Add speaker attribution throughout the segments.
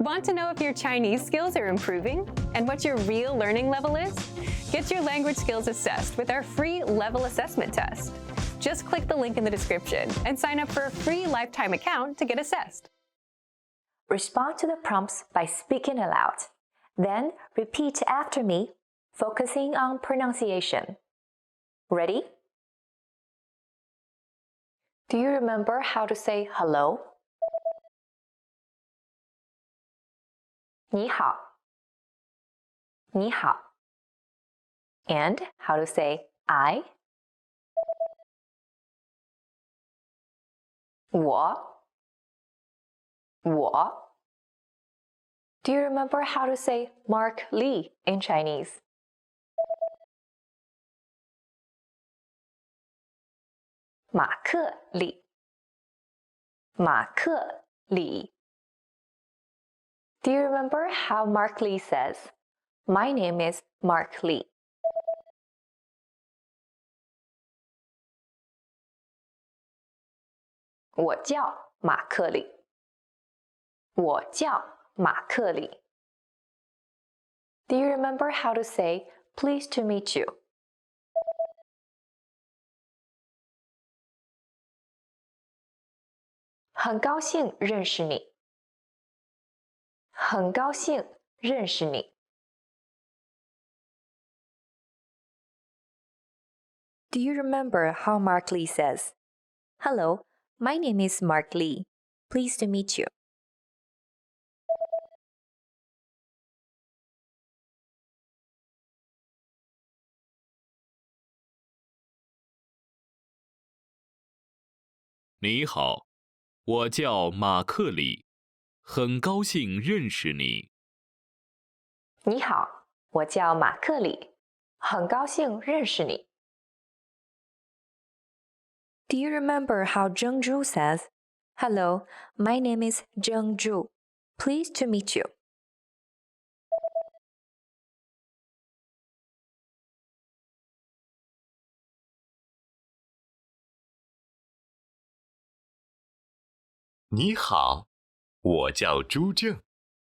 Speaker 1: Want to know if your Chinese skills are improving and what your real learning level is? Get your language skills assessed with our free level assessment test. Just click the link in the description and sign up for a free lifetime account to get assessed.
Speaker 2: Respond to the prompts by speaking aloud. Then repeat after me, focusing on pronunciation. Ready? Do you remember how to say hello? 你好,你好. And how to say I? 我,我. Do you remember how to say Mark Lee in Chinese? 马克里,马克里. Do you remember how Mark Lee says, "My name is Mark Lee"? 我叫马克里。我叫马克里。Do you remember how to say, "Pleased to meet you"? 很高兴认识你。很高兴认识你。Do you remember how Mark Lee says, "Hello, my name is Mark Lee. Pleased to meet you"?
Speaker 3: 你好，我叫马克里，很高兴认识你。
Speaker 2: 你好，我叫马克里，很高兴认识你。Do you remember how Zheng Zhu says, "Hello, my name is Zheng Zhu. Pleased to meet you"?
Speaker 4: 你好，我叫朱正，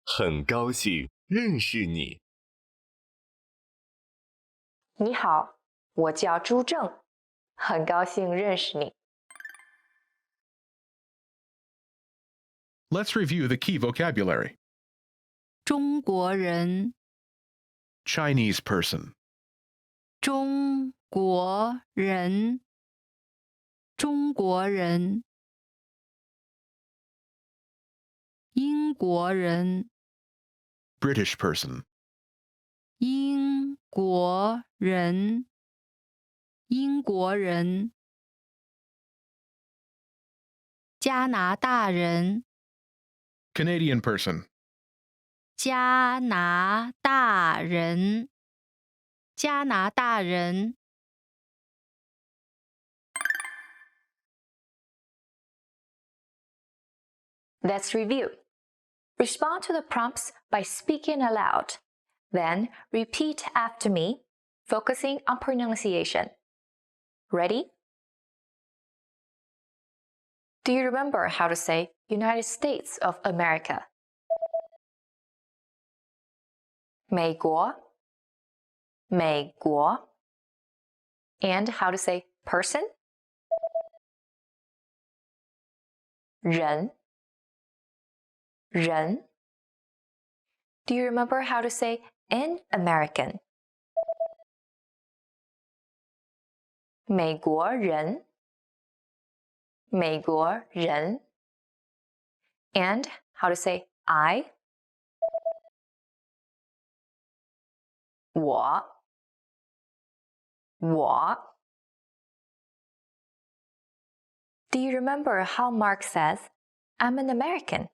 Speaker 4: 很高兴认识你。
Speaker 2: 你好，我叫朱正，很高兴认识你。
Speaker 5: Let's review the key vocabulary.
Speaker 6: 中国人，
Speaker 5: Chinese person,
Speaker 6: 中国人，中国人。英国人，
Speaker 5: British person,
Speaker 6: 英国人，英国人。加拿大人，
Speaker 5: Canadian person,
Speaker 6: 加拿大人，加拿大人。
Speaker 2: Let's review. Respond to the prompts by speaking aloud. Then repeat after me, focusing on pronunciation. Ready? Do you remember how to say United States of America? 美国,美国. And how to say person? 人,人. Do you remember how to say an American? 美国人,美国人. And how to say I? 我,我. Do you remember how Mark says, "I'm an American"?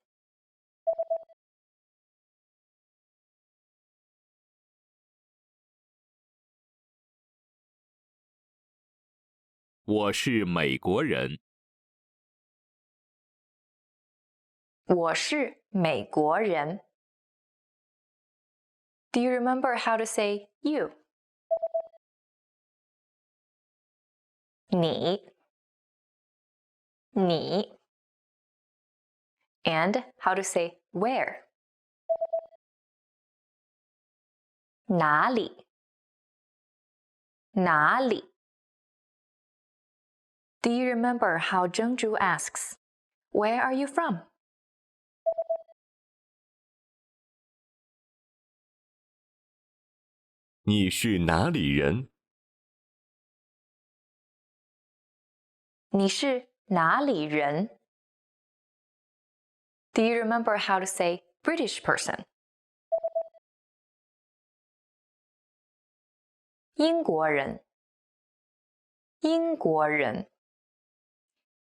Speaker 3: 我是美国人。
Speaker 2: 我是美国人。Do you remember how to say you? 你,你. And how to say where? 哪里？哪里？ Do you remember how Zhengzhu asks, "Where are you from?"
Speaker 4: 你是哪里人？
Speaker 2: 你是哪里人？ Do you remember how to say British person? 英国人。英国人。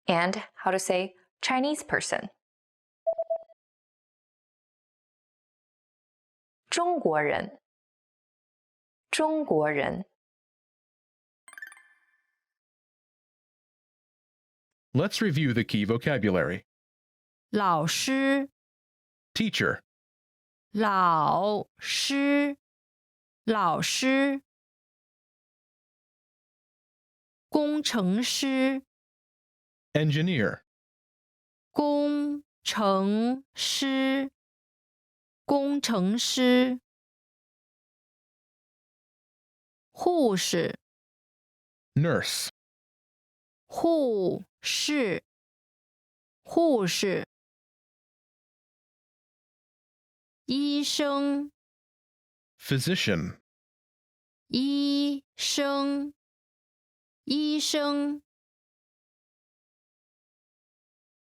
Speaker 2: And how to say Chinese person? 中国人。中国人。
Speaker 5: Let's review the key vocabulary.
Speaker 6: 老师，
Speaker 5: Teacher,
Speaker 6: 老师，老师。工程师，
Speaker 5: engineer,
Speaker 6: 工程师，工程师。护士，
Speaker 5: nurse,
Speaker 6: 护士，护士。医生，
Speaker 5: physician,
Speaker 6: 医生，医生。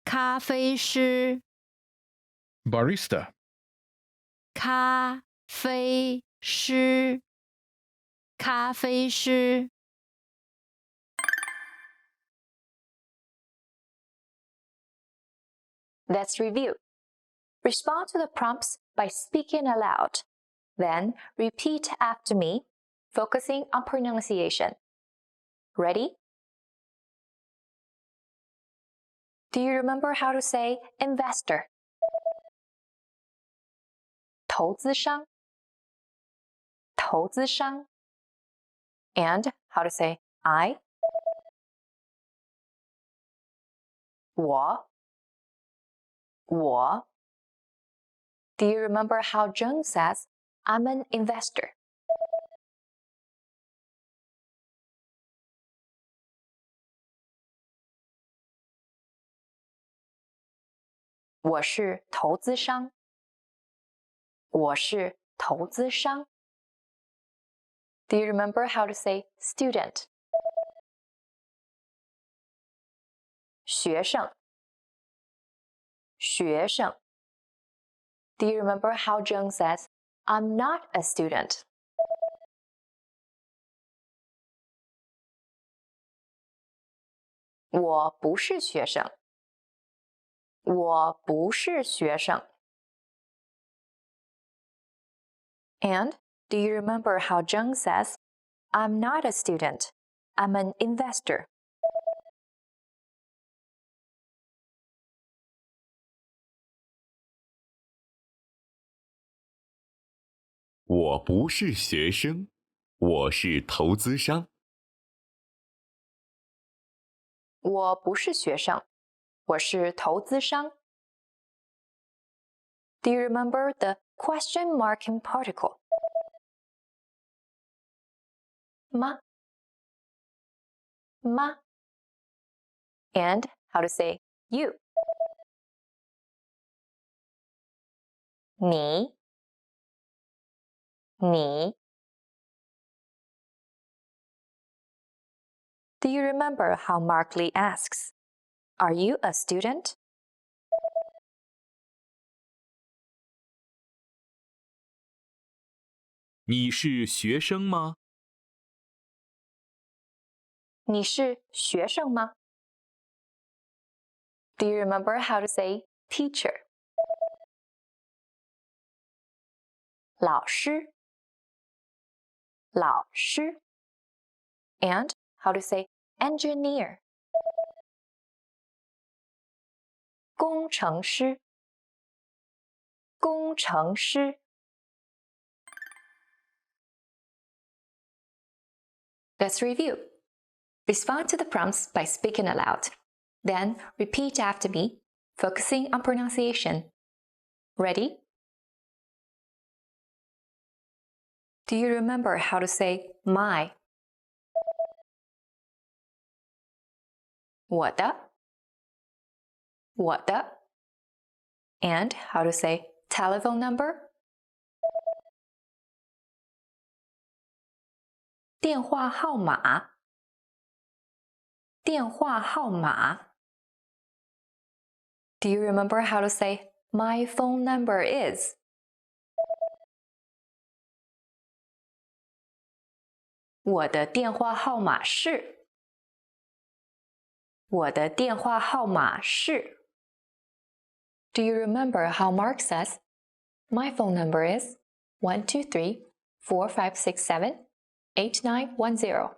Speaker 6: 咖啡师，
Speaker 5: barista,
Speaker 6: 咖啡师，咖啡师。
Speaker 2: Let's review. Respond to the prompts by speaking aloud. Then repeat after me, focusing on pronunciation. Ready? Do you remember how to say investor? 投资商。投资商。And how to say I? 我。我。Do you remember how Zheng says, "I'm an investor"? 我是投资商。我是投资商。Do you remember how to say student? 学生。学生。Do you remember how Zheng says, "I'm not a student"? 我不是学生。我不是学生。And do you remember how Zheng says, "I'm not a student, I'm an investor"?
Speaker 4: 我不是学生，我是投资商。
Speaker 2: 我不是学生，我是投资商。Do you remember the question marking particle? 吗？吗？ And how to say you? 你。你。Do you remember how Mark Lee asks, "Are you a student?"
Speaker 3: 你是学生吗？
Speaker 2: 你是学生吗？ Do you remember how to say teacher? 老师。老师。And how to say engineer? 工程师。工程师。Let's review. Respond to the prompts by speaking aloud. Then repeat after me, focusing on pronunciation. Ready? Do you remember how to say my? 我的我的 And how to say telephone number? 电话号码电话号码 Do you remember how to say my phone number is? 我的电话号码是我的电话号码是 Do you remember how Mark says, my phone number is 123-4567-8910?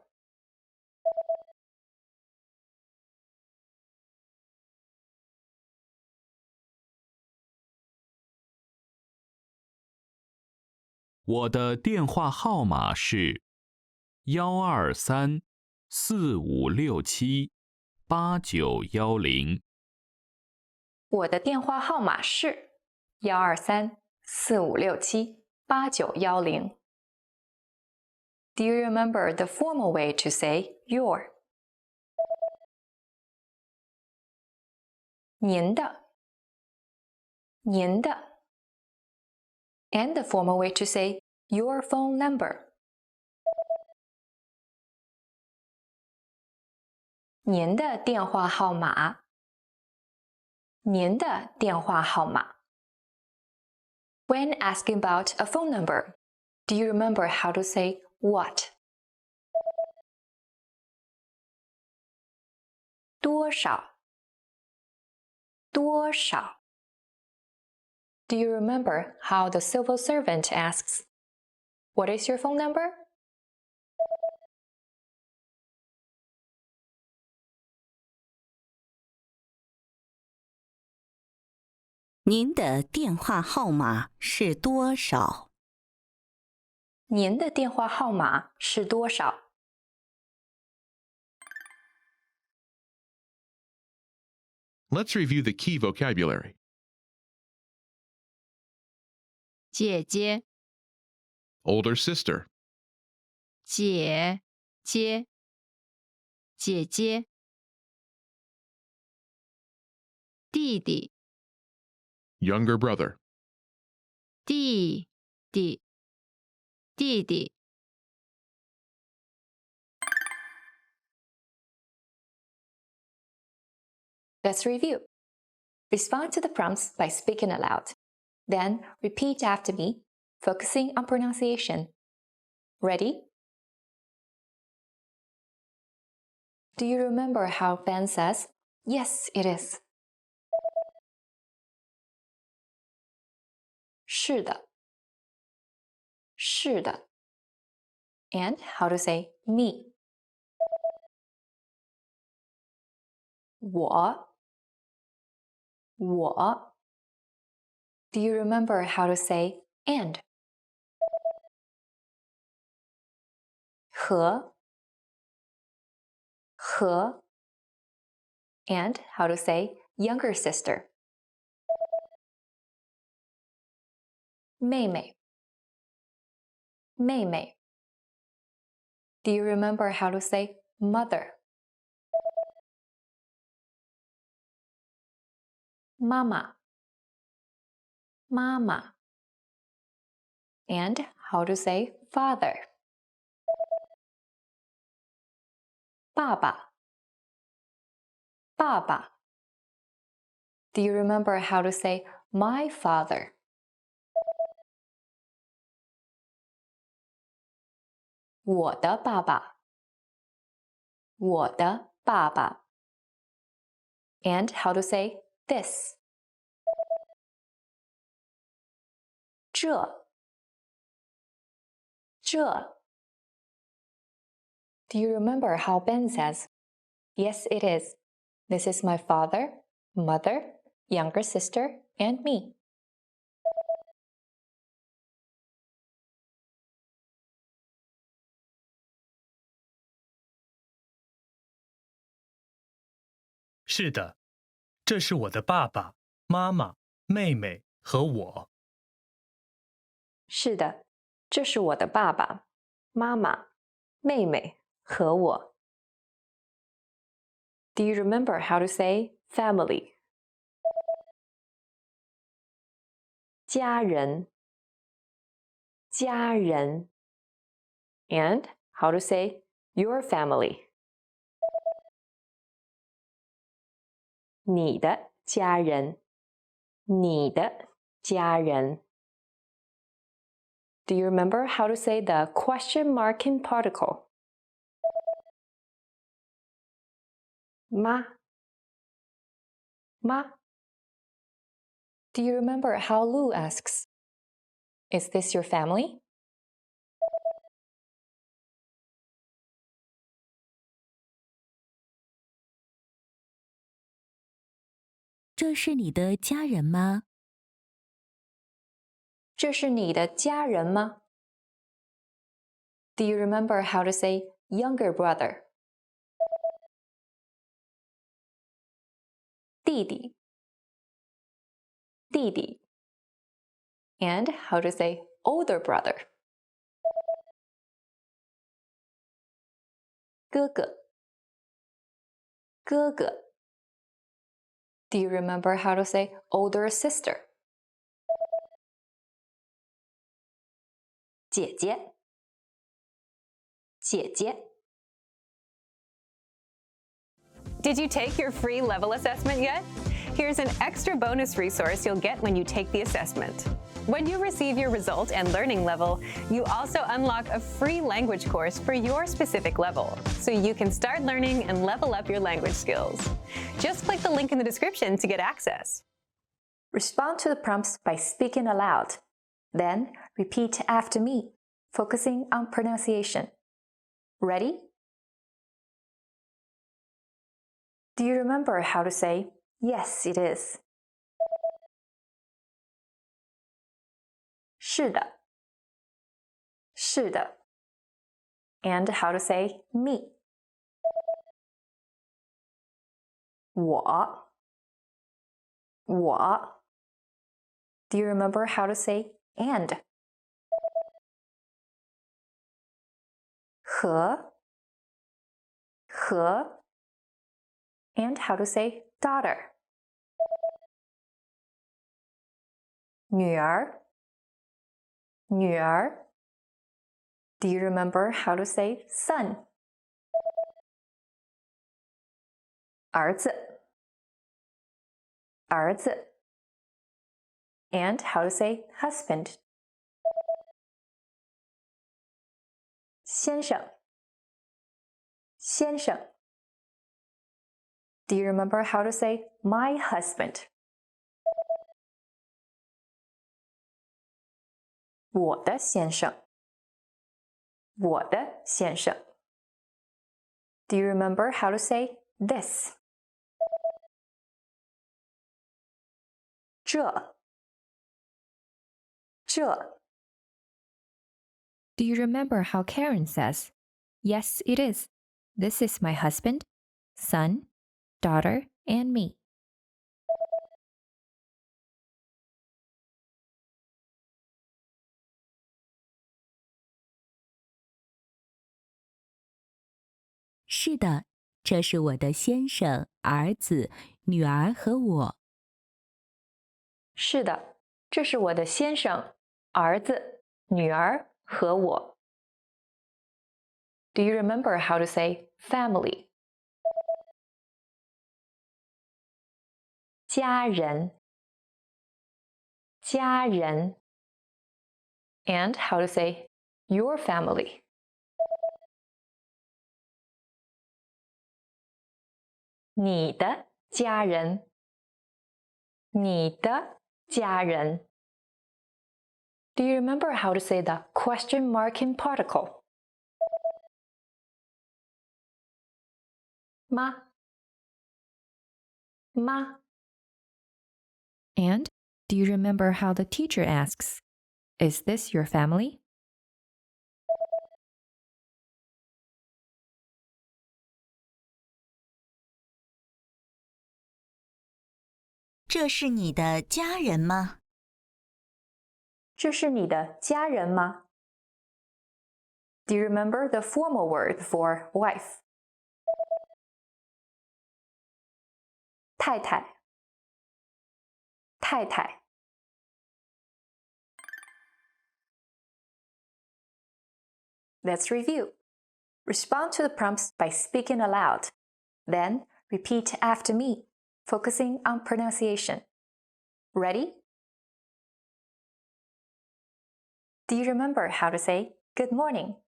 Speaker 3: 我的电话号码是123-4567-8910。
Speaker 2: 我的电话号码是123-4567-8910. Do you remember the formal way to say your? 您的您的 And the formal way to say your phone number. 您的电话号码您的电话号码 When asking about a phone number, do you remember how to say what? 多少多少 Do you remember how the civil servant asks, what is your phone number?
Speaker 7: 您的电话号码是多少？
Speaker 2: 您的电话号码是多少
Speaker 5: Let's review the key vocabulary.
Speaker 6: 姐姐
Speaker 5: Older sister,
Speaker 6: 姐姐姐姐弟弟
Speaker 5: younger brother,
Speaker 6: 弟弟弟弟
Speaker 2: Let's review. Respond to the prompts by speaking aloud. Then repeat after me, focusing on pronunciation. Ready? Do you remember how Ben says, yes, it is? 是的是的 And how to say me? 我 Do you remember how to say and? 和 And how to say younger sister? 妹妹 Do you remember how to say mother? 妈妈 And how to say father? 爸爸 Do you remember how to say my father? 我的爸爸 And how to say this? 这 Do you remember how Ben says, yes, it is. This is my father, mother, younger sister, and me.
Speaker 8: 是的，这是我的爸爸妈妈、妹妹和我。
Speaker 2: 是的，这是我的爸爸、妈妈、妹妹和我。Do you remember how to say family? 家人，家人。And how to say your family? 你的家人，你的家人。Do you remember how to say the question mark in particle? 妈，妈。Do you remember how Lu asks, "Is this your family?"
Speaker 7: 这是你的家人吗？
Speaker 2: 这是你的家人吗？ Do you remember how to say younger brother? 弟弟，弟弟。And how to say older brother? 哥哥，哥哥。Do you remember how to say older sister? 姐姐，姐姐。
Speaker 1: Did you take your free level assessment yet? Here's an extra bonus resource you'll get when you take the assessment. When you receive your result and learning level, you also unlock a free language course for your specific level, so you can start learning and level up your language skills. Just click the link in the description to get access.
Speaker 2: Respond to the prompts by speaking aloud. Then repeat after me, focusing on pronunciation. Ready? Do you remember how to say, "Yes, it is"? 是的，是的。And how to say me? 我，我。Do you remember how to say and? 和，和。And how to say daughter? 女儿，女儿。Do you remember how to say son? 儿子，儿子。And how to say husband? 先生，先生。Do you remember how to say my husband? 我的先生，我的先生。Do you remember how to say this? 这，这。Do you remember how Karen says, "Yes, it is. This is my husband, son, daughter, and me"?
Speaker 7: 是的，这是我的先生、儿子、女儿和我。
Speaker 2: 是的，这是我的先生、儿子、女儿和我。Do you remember how to say family? 家人，家人。And how to say your family? 你的家人，你的家人。Do you remember how to say the question mark in particle? 妈，妈。And do you remember how the teacher asks, "Is this your family?"
Speaker 7: 这是你的家人吗？
Speaker 2: 这是你的家人吗？ Do you remember the formal word for wife? 太太，太太。Let's review. Respond to the prompts by speaking aloud. Then repeat after me, focusing on pronunciation. Ready? Do you remember how to say good morning?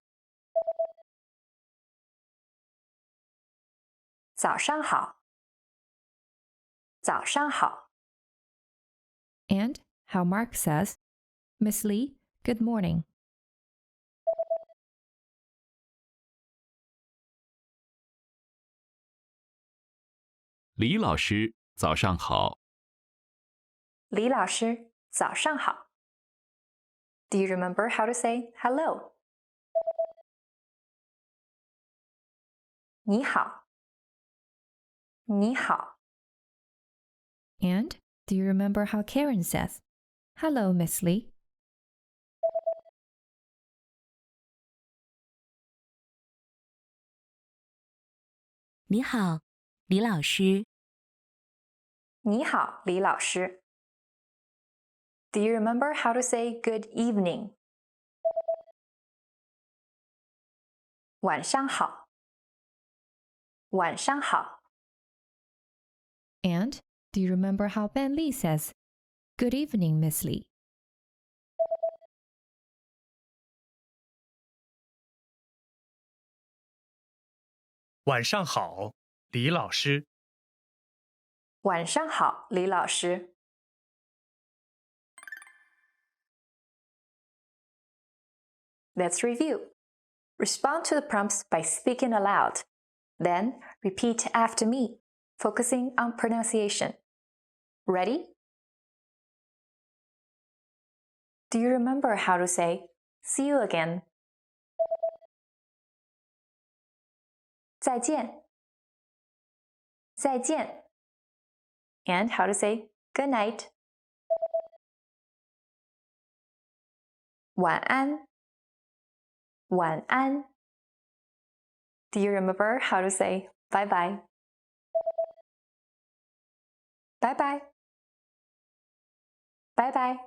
Speaker 2: 早上好，早上好。
Speaker 9: And how Mark says, Miss Lee, good morning.
Speaker 3: 李老师，早上好。
Speaker 2: 李老师，早上好。Do you remember how to say hello? 你好，你好。
Speaker 9: And do you remember how Karen says, Hello, Miss Lee?
Speaker 7: 你好，李老师。
Speaker 2: 你好，李老师。Do you remember how to say good evening? 晚上好，晚上好。
Speaker 9: And do you remember how Ben Lee says, Good evening, Miss Lee?
Speaker 8: 晚上好，李老师。
Speaker 2: 晚上好，李老师。Let's review. Respond to the prompts by speaking aloud. Then repeat after me, focusing on pronunciation. Ready? Do you remember how to say see you again? 再见，再见。And how to say good night? 晚安，晚安。Do you remember how to say bye bye? Bye bye. Bye bye.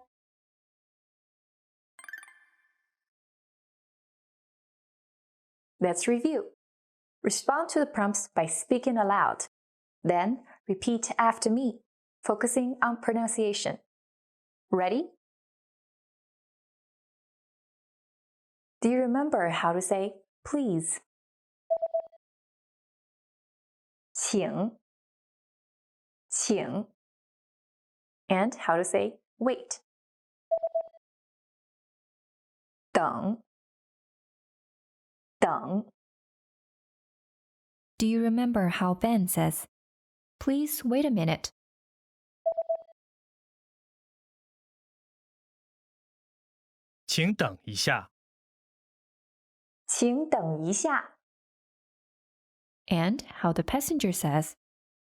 Speaker 2: Let's review. Respond to the prompts by speaking aloud. Then repeat after me, focusing on pronunciation. Ready? Do you remember how to say please? 请，请。And how to say wait? 等，等。
Speaker 9: Do you remember how Ben says, Please wait a minute?
Speaker 8: 请等一下。
Speaker 2: 请等一下。
Speaker 9: And how the passenger says,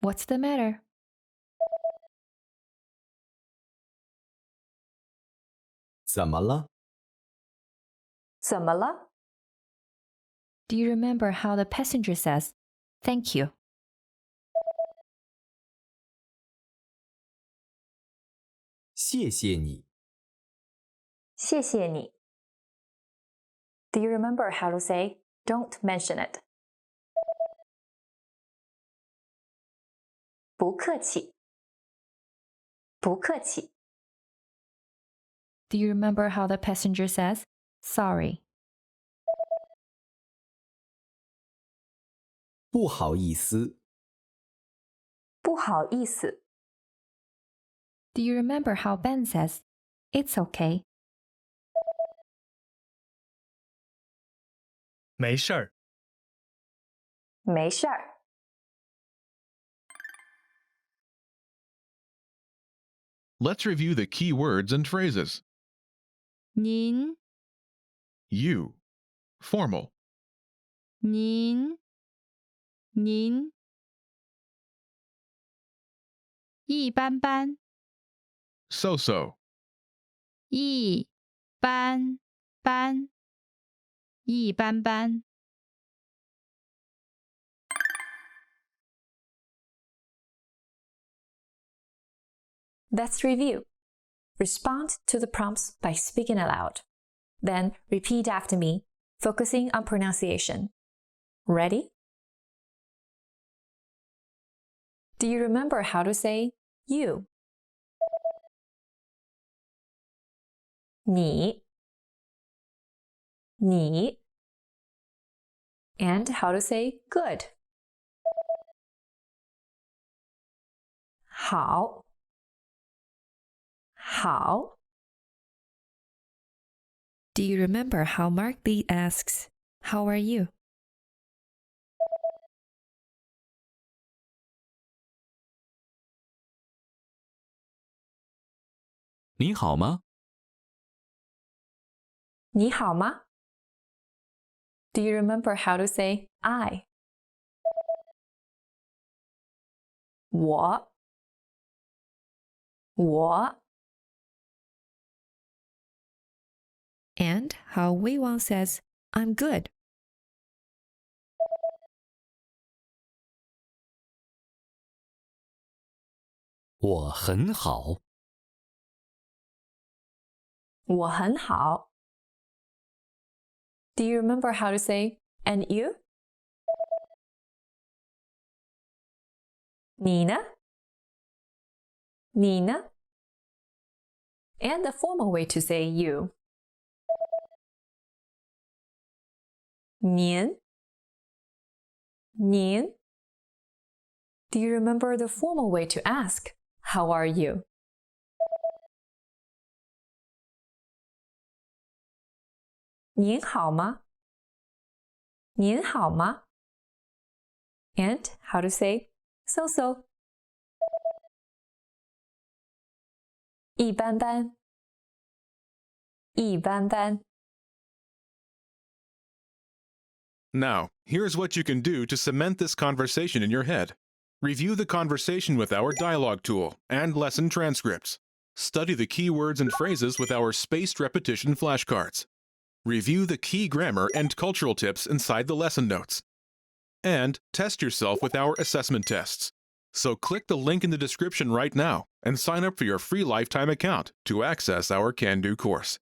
Speaker 9: What's the matter?
Speaker 10: 怎么了？
Speaker 2: 怎么了？
Speaker 9: Do you remember how the passenger says, Thank you?
Speaker 10: 谢谢你。
Speaker 2: 谢谢你。Do you remember how to say don't mention it? 不客气，不客气。
Speaker 9: Do you remember how the passenger says, Sorry?
Speaker 10: 不好意思。
Speaker 2: 不好意思。
Speaker 9: Do you remember how Ben says, It's okay?
Speaker 8: 没事儿。
Speaker 2: 没事儿。
Speaker 5: Let's review the key words and phrases.
Speaker 6: 您、
Speaker 5: You. Formal.
Speaker 6: 您、您。一般般、
Speaker 5: So-so.
Speaker 6: 一般般。一般般。
Speaker 2: Let's review. Respond to the prompts by speaking aloud. Then repeat after me, focusing on pronunciation. Ready? Do you remember how to say you? 你 and how to say good? 好
Speaker 9: Do you remember how Mark Lee asks, "How are you?"
Speaker 3: 你好吗？
Speaker 2: 你好吗 Do you remember how to say I? 我
Speaker 9: And how Wei Wang says, "I'm good."
Speaker 10: 我很好。
Speaker 2: 我很好 Do you remember how to say and you? 你呢 And the formal way to say you. 您 Do you remember the formal way to ask, "How are you?" 您好吗 And how to say so-so. 一般般
Speaker 5: Now, here's what you can do to cement this conversation in your head. Review the conversation with our dialogue tool and lesson transcripts. Study the key words and phrases with our spaced repetition flashcards. Review the key grammar and cultural tips inside the lesson notes. And test yourself with our assessment tests. So click the link in the description right now and sign up for your free lifetime account to access our Can Do course.